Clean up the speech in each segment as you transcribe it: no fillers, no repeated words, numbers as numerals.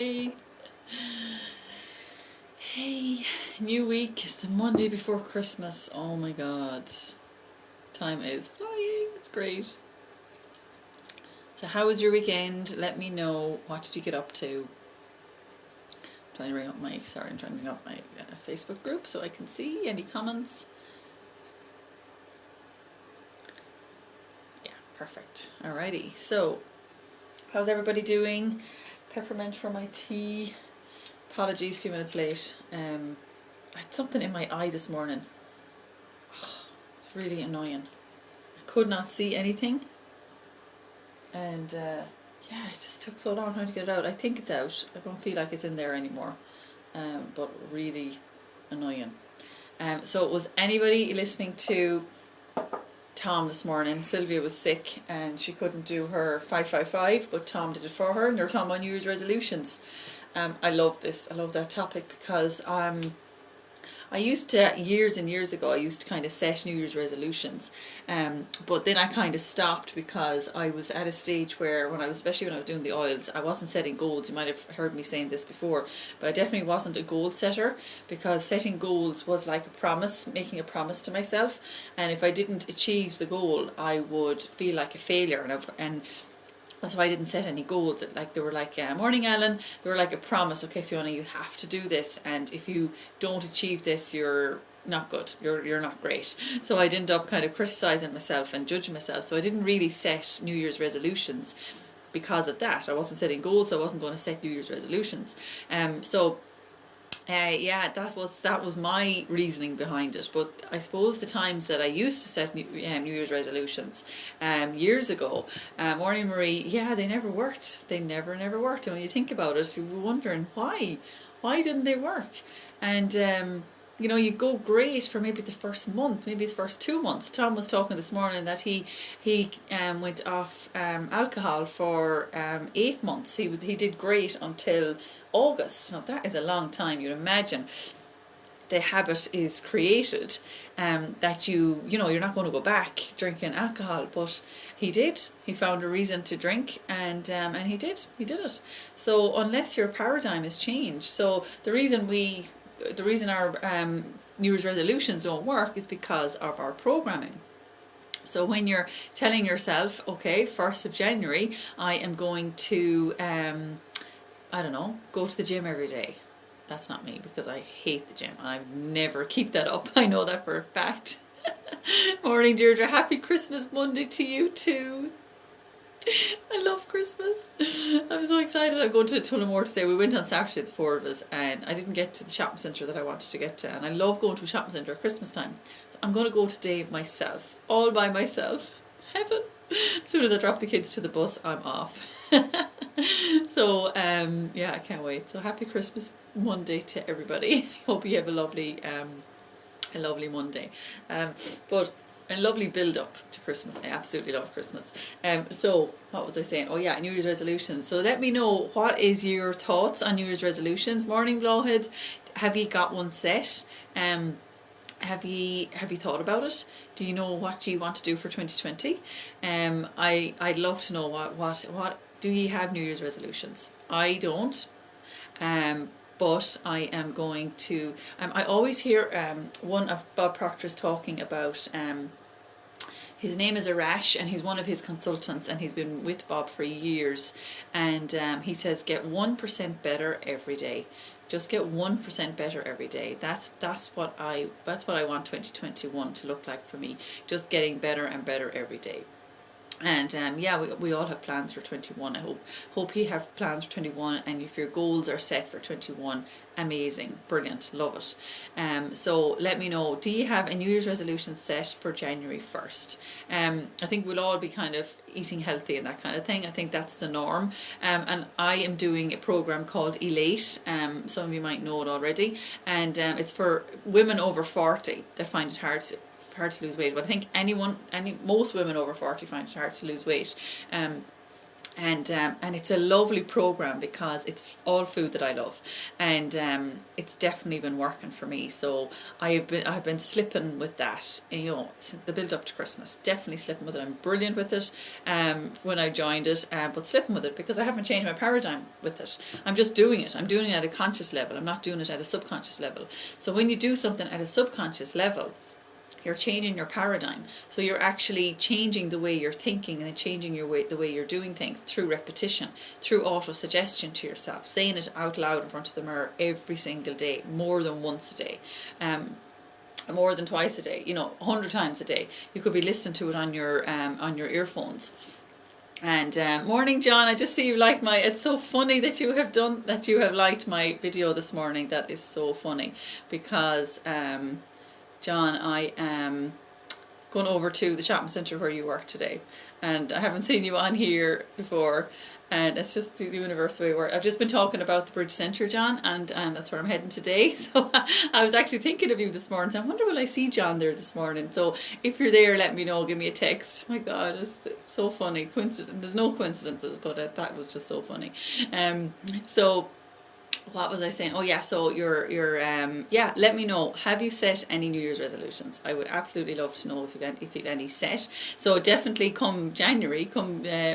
Hey, hey, new week. It's the Monday before Christmas. Oh my god. Time is flying. It's great. So how was your weekend? Let me know. What did you get up to? I'm trying to bring up my Facebook group so I can see any comments. Yeah, perfect. Alrighty. So, how's everybody doing? Peppermint for my tea. Apologies, a few minutes late. I had something in my eye this morning. It's really annoying. I could not see anything, and yeah, it just took so long trying to get it out. I think it's out. I don't feel like it's in there anymore, but really annoying. So was anybody listening to Tom this morning? Sylvia was sick and she couldn't do her 555, but Tom did it for her, and they're talking about New Year's resolutions. I love this. I love that topic because I used to, years and years ago, I used to kind of set New Year's resolutions. But then I kind of stopped because I was at a stage where, especially when I was doing the oils, I wasn't setting goals. You might have heard me saying this before, but I definitely wasn't a goal setter, because setting goals was like a promise, making a promise to myself. And if I didn't achieve the goal, I would feel like a failure. And that's why I didn't set any goals. Like, they were like, morning Ellen, they were like a promise. Okay, Fiona, you have to do this, and if you don't achieve this, you're not good. You're not great. So I'd end up kind of criticizing myself and judging myself. So I didn't really set New Year's resolutions because of that. I wasn't setting goals, so I wasn't going to set New Year's resolutions. Yeah, that was my reasoning behind it. But I suppose the times that I used to set New Year's resolutions years ago, Morning Marie, yeah, they never worked. They never worked. And when you think about it, you're wondering why didn't they work? And you go great for maybe the first month, maybe the first 2 months. Tom was talking this morning that he went off alcohol for 8 months. He did great until August. Now that is a long time. You'd imagine the habit is created, that you're not going to go back drinking alcohol. But he did. He found a reason to drink, and he did it. So unless your paradigm has changed, so the reason our New Year's resolutions don't work is because of our programming. So when you're telling yourself, okay, 1st of January, I am going to, I don't know, go to the gym every day. That's not me, because I hate the gym and I never keep that up. I know that for a fact. Morning, Deirdre. Happy Christmas Monday to you too. I love Christmas. I'm so excited. I'm going to Tullamore today. We went on Saturday, the four of us, and I didn't get to the shopping centre that I wanted to get to. And I love going to a shopping centre at Christmas time. So I'm going to go today myself, all by myself. Heaven. As soon as I drop the kids to the bus, I'm off. So, yeah, I can't wait. So happy Christmas Monday to everybody. Hope you have a lovely Monday. But a lovely build up to Christmas. I absolutely love Christmas. So what was I saying? Oh yeah, New Year's resolutions. So let me know, what is your thoughts on New Year's resolutions? Morning, Blowhead. Have you got one set? Have you thought about it? Do you know what you want to do for 2020? I'd love to know what do you have New Year's resolutions? I don't. But I am going to. I always hear one of Bob Proctor's talking about. His name is Arash, and he's one of his consultants, and he's been with Bob for years. And he says, get 1% better every day. Just get 1% better every day. That's what I want 2021 to look like for me. Just getting better and better every day. And yeah, we all have plans for 21. I hope you have plans for 21, and if your goals are set for 21, amazing, brilliant, love it. So let me know, do you have a New Year's resolution set for January 1st? I think we'll all be kind of eating healthy and that kind of thing. I think that's the norm. And I am doing a program called Elate. Some of you might know it already, and it's for women over 40 that find it hard to lose weight. But I think most women over 40 find it hard to lose weight. And it's a lovely program because it's all food that I love, and it's definitely been working for me. So I've been slipping with that, since the build up to Christmas. Definitely slipping with it. I'm brilliant with it. When I joined it, but slipping with it because I haven't changed my paradigm with it. I'm just doing it. I'm doing it at a conscious level. I'm not doing it at a subconscious level. So when you do something at a subconscious level, you're changing your paradigm. So you're actually changing the way you're thinking and changing the way you're doing things through repetition, through auto-suggestion to yourself, saying it out loud in front of the mirror every single day, more than once a day. More than twice a day, 100 times a day. You could be listening to it on your earphones. And morning, John. I just see you like my. It's so funny that you have liked my video this morning. That is so funny because John, I am going over to the shopping centre where you work today, and I haven't seen you on here before, and it's just the universe way where I've just been talking about the Bridge Centre, John, and that's where I'm heading today. So I was actually thinking of you this morning, so I wonder will I see John there this morning. So if you're there, let me know, give me a text. My God, it's so funny. Coincidence. There's no coincidences, but that was just so funny. So what was I saying? Oh yeah, so you're let me know. Have you set any New Year's resolutions? I would absolutely love to know if you've any set. So definitely come January,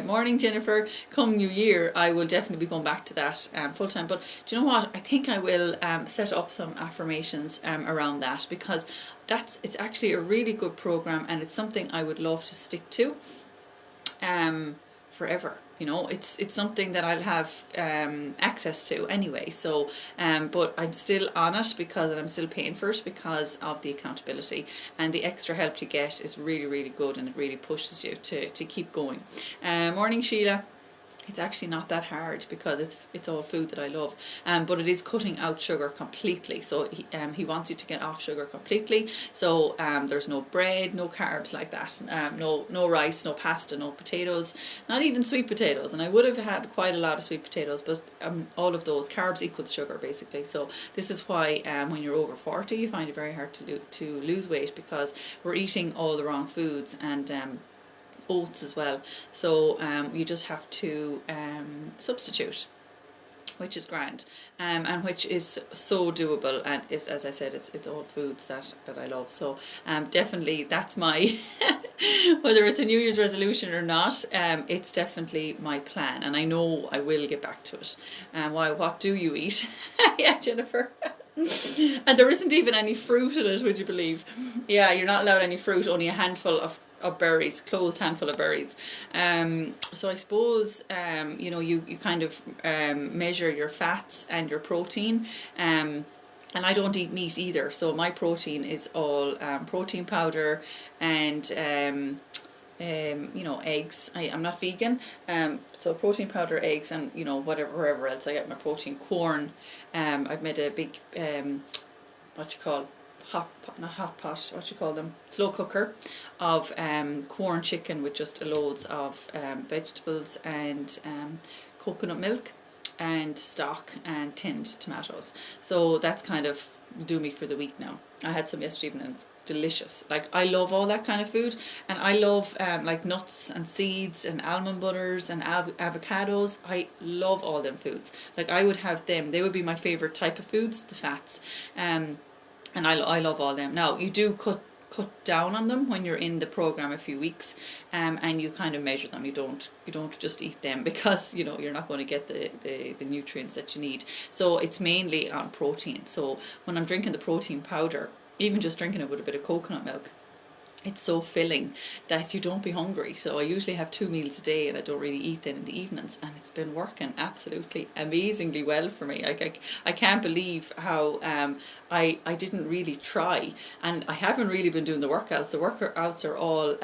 morning Jennifer, come New Year, I will definitely be going back to that full time. But do you know what? I think I will set up some affirmations around that, because it's actually a really good program, and it's something I would love to stick to forever. It's something that I'll have access to anyway. So, but I'm still on it because I'm still paying for it because of the accountability, and the extra help you get is really, really good, and it really pushes you to keep going. Morning, Sheila. It's actually not that hard because it's all food that I love, but it is cutting out sugar completely. So he wants you to get off sugar completely. So there's no bread, no carbs like that, no rice, no pasta, no potatoes, not even sweet potatoes. And I would have had quite a lot of sweet potatoes, but all of those carbs equals sugar basically. So this is why when you're over 40, you find it very hard to lose weight, because we're eating all the wrong foods, and oats as well. So you just have to substitute, which is grand, and which is so doable, and is, as I said, it's all foods that I love. So definitely that's my whether it's a New Year's resolution or not, it's definitely my plan, and I know I will get back to it. What do you eat? Yeah, Jennifer. And there isn't even any fruit in it, would you believe? Yeah, you're not allowed any fruit, only a handful of berries, closed handful of berries. So I suppose you kind of measure your fats and your protein, and I don't eat meat either, so my protein is all protein powder and eggs. I'm not vegan, so protein powder, eggs, and wherever else I get my protein. Corn. I've made a big slow cooker of corn chicken with just loads of vegetables and coconut milk and stock and tinned tomatoes. So that's kind of do me for the week now. I had some yesterday evening, and it's delicious. Like, I love all that kind of food, and I love like nuts and seeds and almond butters and avocados. I love all them foods. Like, I would have them. They would be my favorite type of foods, the fats. And I love all them. Now, you do cut down on them when you're in the program a few weeks, and you kind of measure them. You don't just eat them, because you're not going to get the nutrients that you need. So it's mainly on protein. So when I'm drinking the protein powder, even just drinking it with a bit of coconut milk, it's so filling that you don't be hungry. So I usually have 2 meals a day, and I don't really eat then in the evenings, and it's been working absolutely amazingly well for me. I can't believe how I didn't really try, and I haven't really been doing the workouts. The workouts are all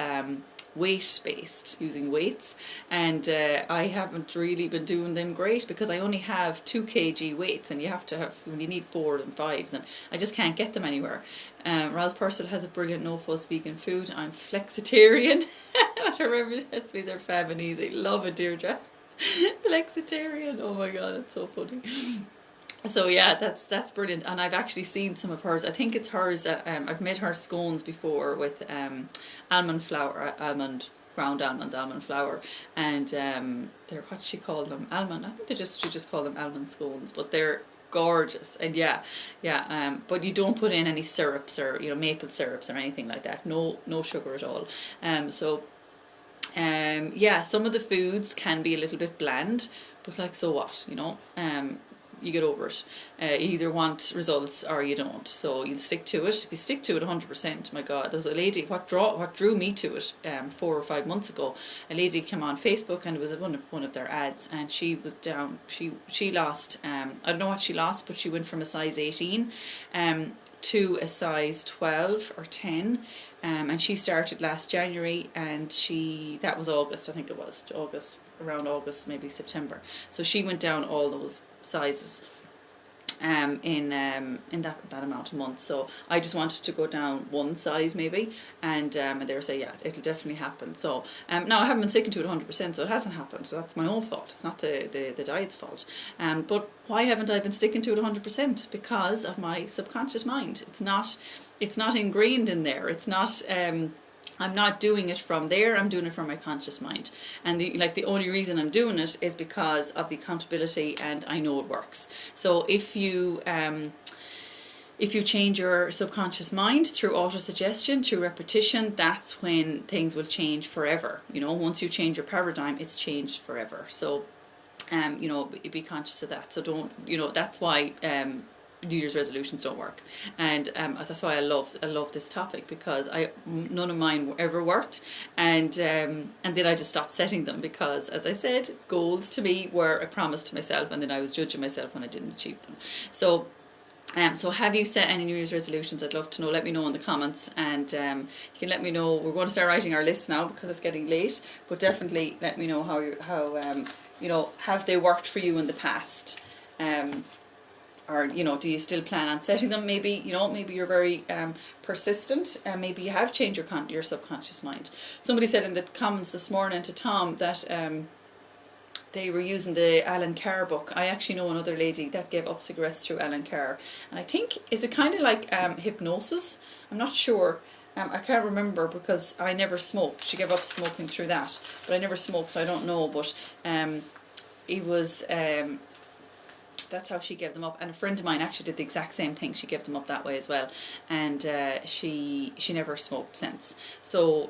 weight-based, using weights, and I haven't really been doing them great, because I only have 2 kg weights, and you need 4 and 5s, and I just can't get them anywhere. Roz Purcell has a brilliant no-fuss vegan food. I'm flexitarian. Her recipes are fab and easy. Love it, Deirdre. Flexitarian. Oh my God, that's so funny. So yeah, that's brilliant, and I've actually seen some of hers. I think it's hers that I've made her scones before with almond flour, almond ground almonds, almond flour, and they're what does she call them? Almond. I think they just she just call them almond scones, but they're gorgeous. And yeah, yeah. But you don't put in any syrups or maple syrups or anything like that. No, no sugar at all. So yeah, some of the foods can be a little bit bland, but like so what, you get over it. You either want results or you don't. So you stick to it. If you stick to it 100%, my God, there's a lady. What drew me to it 4 or 5 months ago? A lady came on Facebook and it was one of their ads, and she was down. She lost. I don't know what she lost, but she went from a size 18 to a size 12 or 10. And she started last January, and that was August, I think it was around August, maybe September. So she went down all those sizes in that amount of months. So I just wanted to go down one size maybe, and they were saying, yeah, it'll definitely happen. So now I haven't been sticking to it 100%, so it hasn't happened. So that's my own fault. It's not the diet's fault. But why haven't I been sticking to it 100%? Because of my subconscious mind. It's not ingrained in there. It's not. I'm not doing it from there. I'm doing it from my conscious mind, and the only reason I'm doing it is because of the accountability, and I know it works. So if you change your subconscious mind through autosuggestion, through repetition, that's when things will change forever. Once you change your paradigm, it's changed forever. So, be conscious of that. So don't, that's why New Year's resolutions don't work, and that's why I love this topic, because none of mine ever worked, and then I just stopped setting them, because, as I said, goals to me were a promise to myself, and then I was judging myself when I didn't achieve them. So have you set any New Year's resolutions? I'd love to know. Let me know in the comments, and you can let me know. We're going to start writing our list now because it's getting late, but definitely let me know how have they worked for you in the past. Or do you still plan on setting them? Maybe maybe you're very persistent, and maybe you have changed your subconscious mind. Somebody said in the comments this morning to Tom that they were using the Alan Carr book. I actually know another lady that gave up cigarettes through Alan Carr, and I think is it kind of like hypnosis? I'm not sure. I can't remember because I never smoked. She gave up smoking through that, but I never smoked, so I don't know. But it was. That's how she gave them up, and a friend of mine actually did the exact same thing. She gave them up that way as well, and she never smoked since. So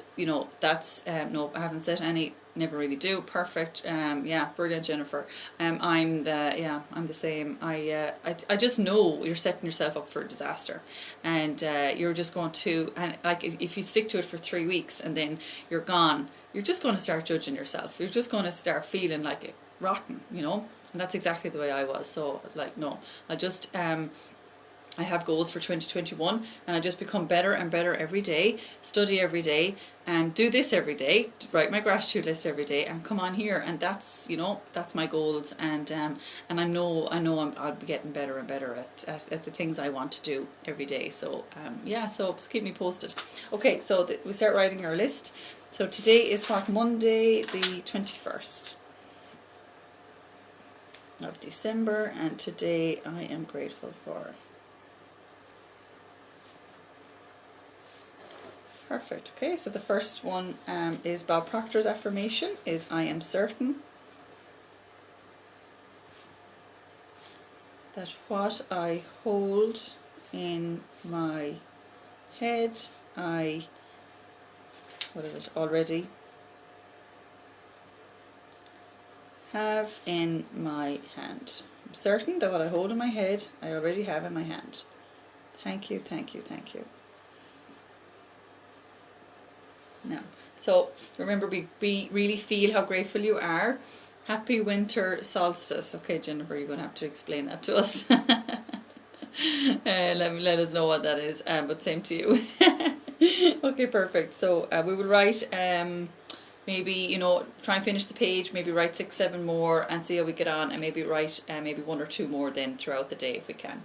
that's no, I haven't said any. Never really do. Perfect. Yeah, brilliant, Jennifer. I'm the same. I just know you're setting yourself up for a disaster, and you're just going to, and like if you stick to it for 3 weeks and then you're gone, you're just going to start judging yourself. You're just going to start feeling like rotten, and that's exactly the way I was. So I was like, no, I have goals for 2021, and I just become better and better every day, study every day, and do this every day, write my gratitude list every day, and come on here, and that's my goals, and I know I'll be getting better and better at the things I want to do every day. So so just keep me posted. Okay, so we start writing our list. So today is Monday the 21st of December, and today I am grateful for. Perfect. Okay, so the first one is Bob Proctor's affirmation is I am certain that what I hold in my head already have in my hand. I'm certain that what I hold in my head I already have in my hand. Thank you, thank you, thank you. Now, so remember, really feel how grateful you are. Happy winter solstice. Okay, Jennifer, you're going to have to explain that to us. Let us know what that is, but same to you. Okay, perfect. So we will write maybe try and finish the page, maybe write 6-7 more and see how we get on, and maybe write maybe 1 or 2 more then throughout the day if we can.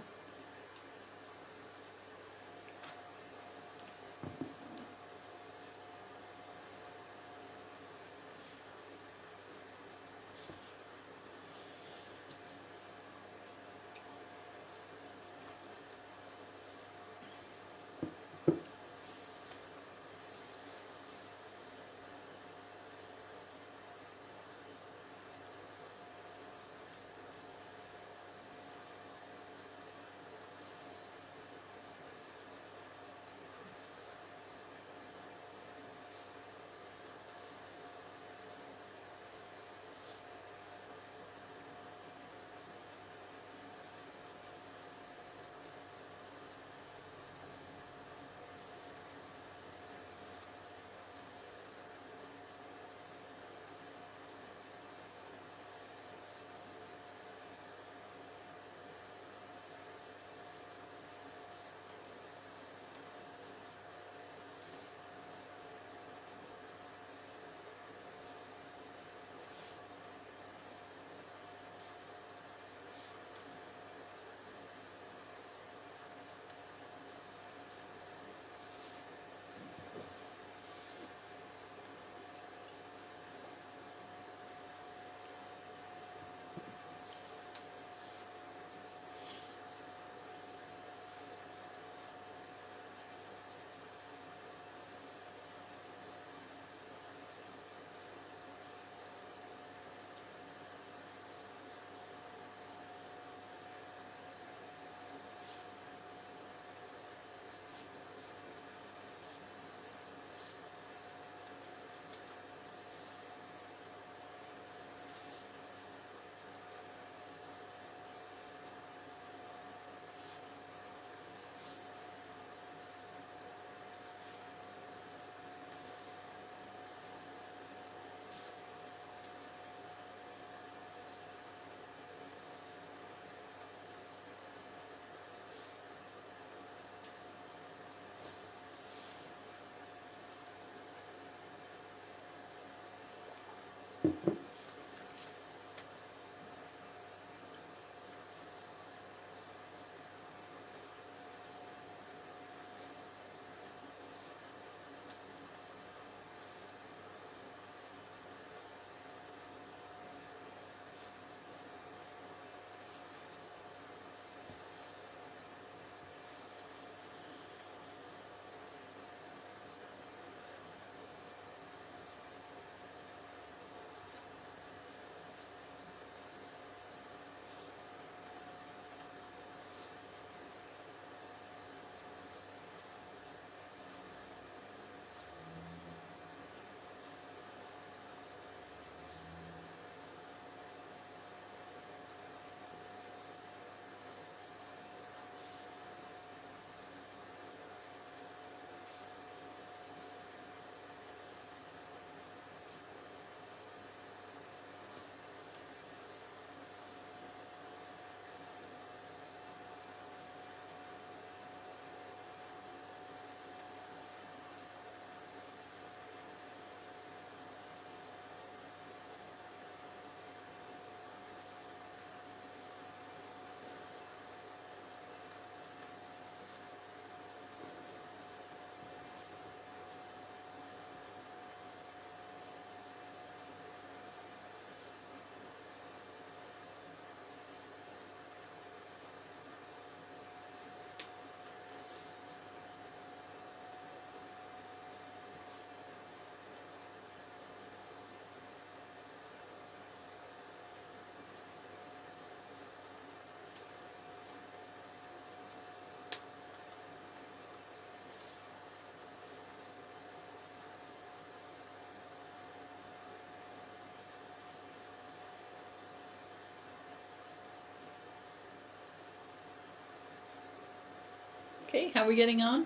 Okay, how are we getting on?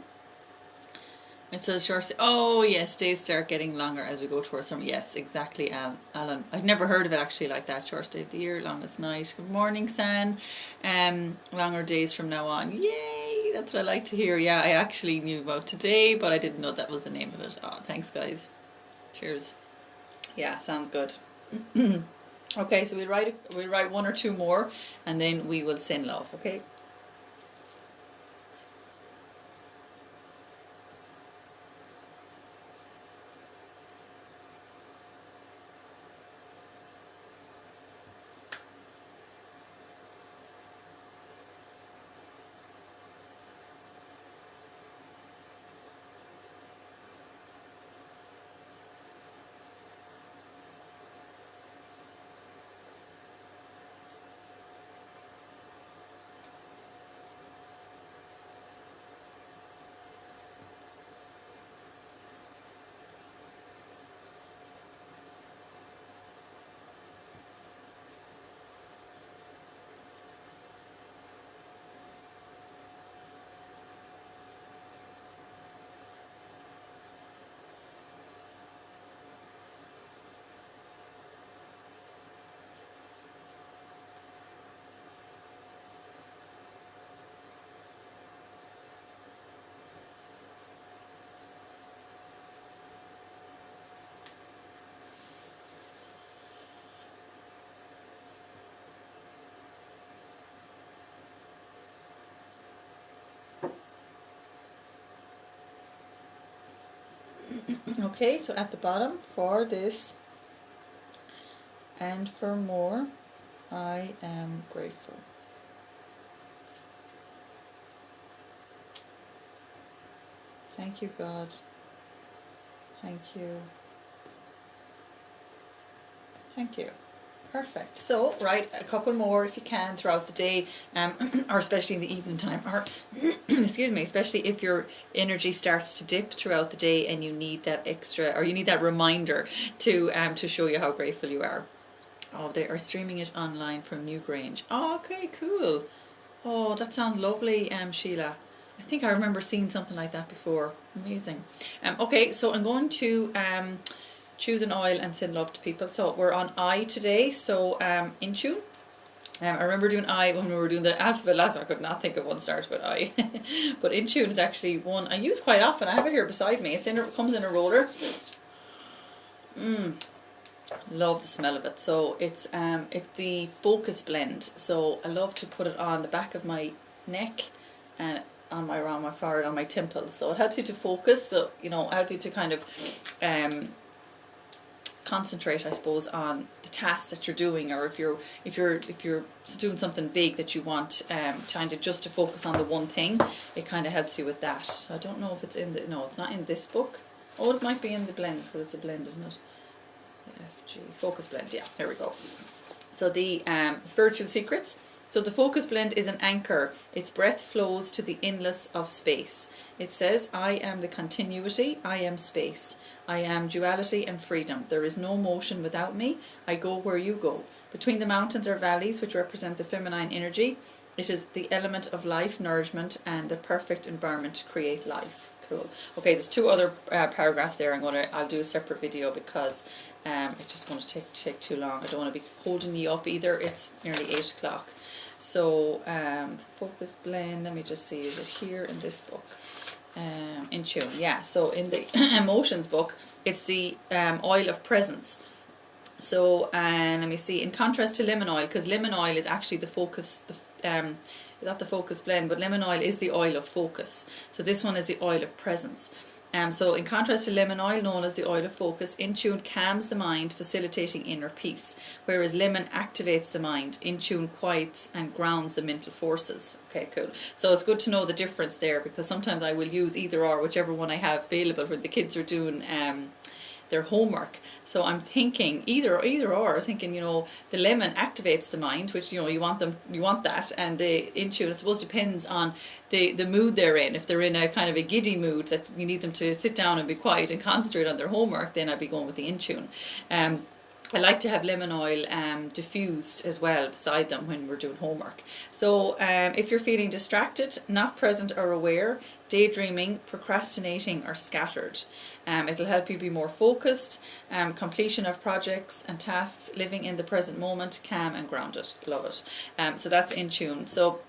It says short. Oh yes, days start getting longer as we go towards summer. Yes, exactly, Alan. I've never heard of it actually like that. Short day of the year, longest night. Good morning, San. Longer days from now on. Yay! That's what I like to hear. Yeah, I actually knew about today, but I didn't know that was the name of it. Oh, thanks, guys. Cheers. Yeah, sounds good. Okay, so we'll write one or two more, and then we will send love. Okay. Okay, so at the bottom, for this and for more, I am grateful. Thank you, God. Thank you. Thank you. Perfect. So write a couple more if you can throughout the day, or especially in the evening time, or excuse me, especially if your energy starts to dip throughout the day and you need that extra, or you need that reminder to show you how grateful you are. Oh, they are streaming it online from Newgrange. Oh, okay, cool. Oh, that sounds lovely, Sheila. I think I remember seeing something like that before. Amazing. Okay, so I'm going to choose an oil and send love to people. So we're on I today. So in tune. I remember doing I when we were doing the alphabet last time. I could not think of one starts with I. But in tune is actually one I use quite often. I have it here beside me. It comes in a roller. Love the smell of it. So it's the Focus blend. So I love to put it on the back of my neck and around my forehead, on my temples. So it helps you to focus. So help you to kind of concentrate, I suppose, on the task that you're doing, or if you're doing something big that you want, kind of just to focus on the one thing, it kind of helps you with that. So I don't know if it's no, it's not in this book. Oh, it might be in the blends because it's a blend, isn't it? FG Focus blend. Yeah, there we go. So the spiritual secrets. So the Focus blend is an anchor. Its breath flows to the endless of space. It says, I am the continuity, I am space. I am duality and freedom. There is no motion without me. I go where you go. Between the mountains are valleys, which represent the feminine energy. It is the element of life, nourishment, and the perfect environment to create life. Cool. Okay, there's two other paragraphs there. I'll do a separate video because it's just going to take too long. I don't want to be holding you up either. It's nearly 8 o'clock. So Focus blend, let me just see, is it here in this book? In tune, yeah. So in the emotions book, it's the oil of presence. So let me see, in contrast to lemon oil, because lemon oil is actually the focus, not the Focus blend, but lemon oil is the oil of focus. So this one is the oil of presence. So in contrast to lemon oil, known as the oil of focus, in tune calms the mind, facilitating inner peace, whereas lemon activates the mind. In tune quiets and grounds the mental forces. Okay, cool. So it's good to know the difference there, because sometimes I will use either or, whichever one I have available when the kids are doing their homework. So I'm thinking either or, thinking, the lemon activates the mind, which you want that, and the in tune, I suppose, depends on the mood they're in. If they're in a kind of a giddy mood that you need them to sit down and be quiet and concentrate on their homework, then I'd be going with the in tune. I like to have lemon oil diffused as well beside them when we're doing homework. So if you're feeling distracted, not present or aware, daydreaming, procrastinating, or scattered, it'll help you be more focused, completion of projects and tasks, living in the present moment, calm and grounded. Love it. So that's in tune. So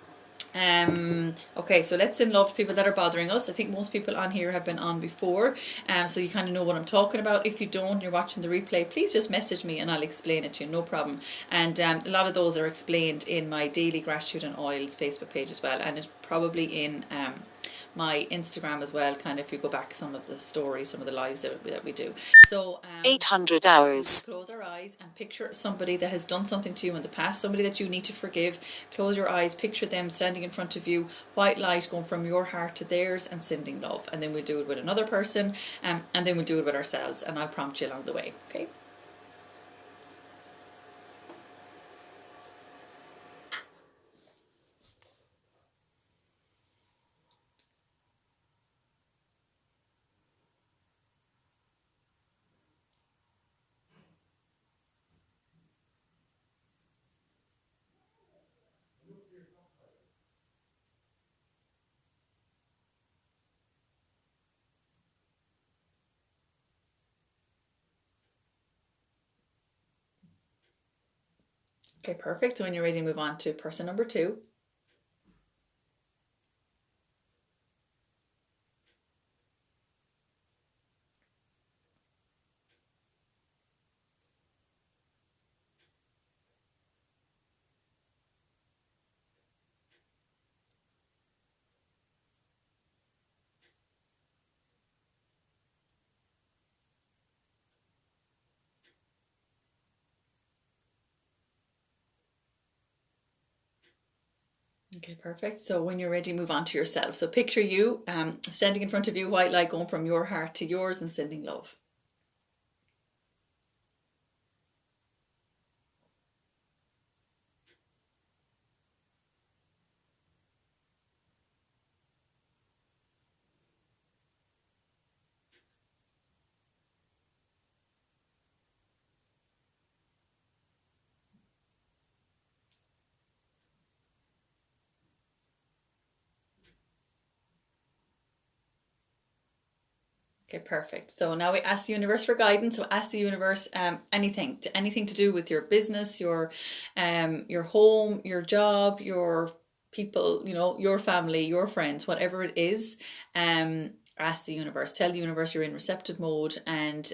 okay, so let's in love people that are bothering us. I think most people on here have been on before, so you kind of know what I'm talking about. If you don't, you're watching the replay, please just message me and I'll explain it to you, no problem. And a lot of those are explained in my Daily Gratitude and Oils Facebook page as well, and it's probably in my Instagram as well, kind of if you go back some of the stories, some of the lives that we do. So 800 hours. Close our eyes and picture somebody that has done something to you in the past, somebody that you need to forgive. Close your eyes, picture them standing in front of you, white light going from your heart to theirs and sending love. And then we'll do it with another person, and then we'll do it with ourselves, and I'll prompt you along the way, okay? Okay, perfect. So when you're ready to move on to person number 2. Okay, perfect. So when you're ready, move on to yourself. So picture you standing in front of you, white light going from your heart to yours and sending love. Okay, perfect. So now we ask the universe for guidance. So ask the universe anything to do with your business, your home, your job, your people, your family, your friends, whatever it is. Ask the universe. Tell the universe you're in receptive mode, and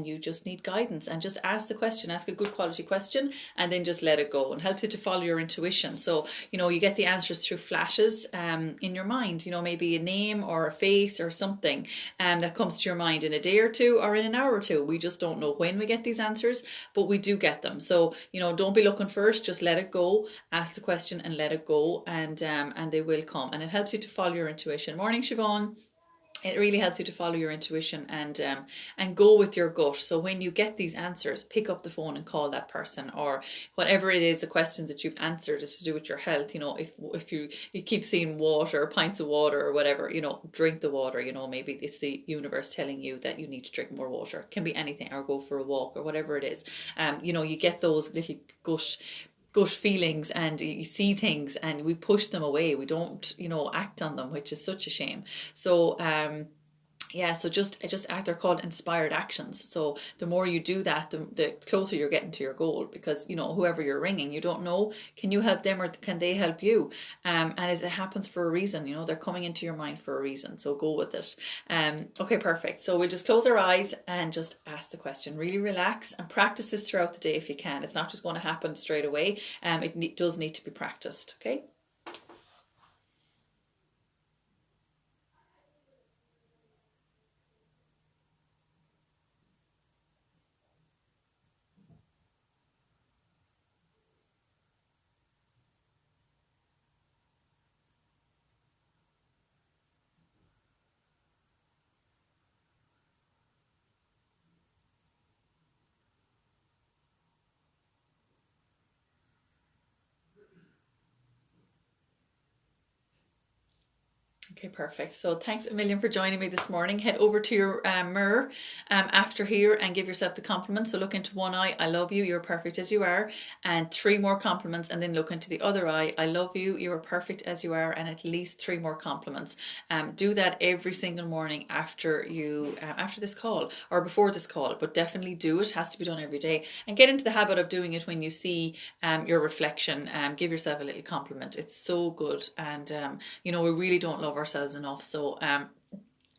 you just need guidance, and just ask the question. Ask a good quality question, and then just let it go. And helps you to follow your intuition. So you get the answers through flashes in your mind. Maybe a name or a face or something that comes to your mind in a day or two or in an hour or two. We just don't know when we get these answers, but we do get them. So don't be looking first. Just let it go. Ask the question and let it go, and they will come. And it helps you to follow your intuition. Morning, Siobhan. It really helps you to follow your intuition and go with your gut. So when you get these answers, pick up the phone and call that person, or whatever it is, the questions that you've answered is to do with your health. If you keep seeing water, pints of water or whatever, drink the water. Maybe it's the universe telling you that you need to drink more water. It can be anything, or go for a walk, or whatever it is. You get those little gut feelings, and you see things and we push them away. We don't act on them, which is such a shame. So yeah, so just act. They're called inspired actions. So the more you do that, the closer you're getting to your goal, because whoever you're ringing, you don't know, can you help them or can they help you? And it happens for a reason. They're coming into your mind for a reason, so go with it. Okay, perfect. So we'll just close our eyes and just ask the question. Really relax and practice this throughout the day if you can. It's not just going to happen straight away. It does need to be practiced. Okay. Okay, perfect. So thanks a million for joining me this morning. Head over to your mirror after here and give yourself the compliment. So look into one eye, I love you, you're perfect as you are, and 3 more compliments, and then look into the other eye, I love you, you are perfect as you are, and at least 3 more compliments. Do that every single morning after you after this call or before this call, but definitely do it. It has to be done every day, and get into the habit of doing it when you see your reflection. Give yourself a little compliment. It's so good, and you know, we really don't love ourselves enough, so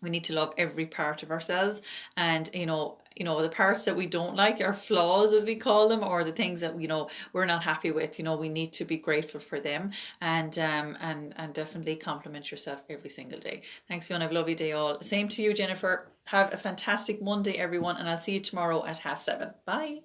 we need to love every part of ourselves. And you know, the parts that we don't like, our flaws as we call them, or the things that, you know, we're not happy with, you know, we need to be grateful for them, and definitely compliment yourself every single day. Thanks, Fiona. Have a lovely day all. Same to you, Jennifer. Have a fantastic Monday, everyone, and I'll see you tomorrow at 7:30. Bye.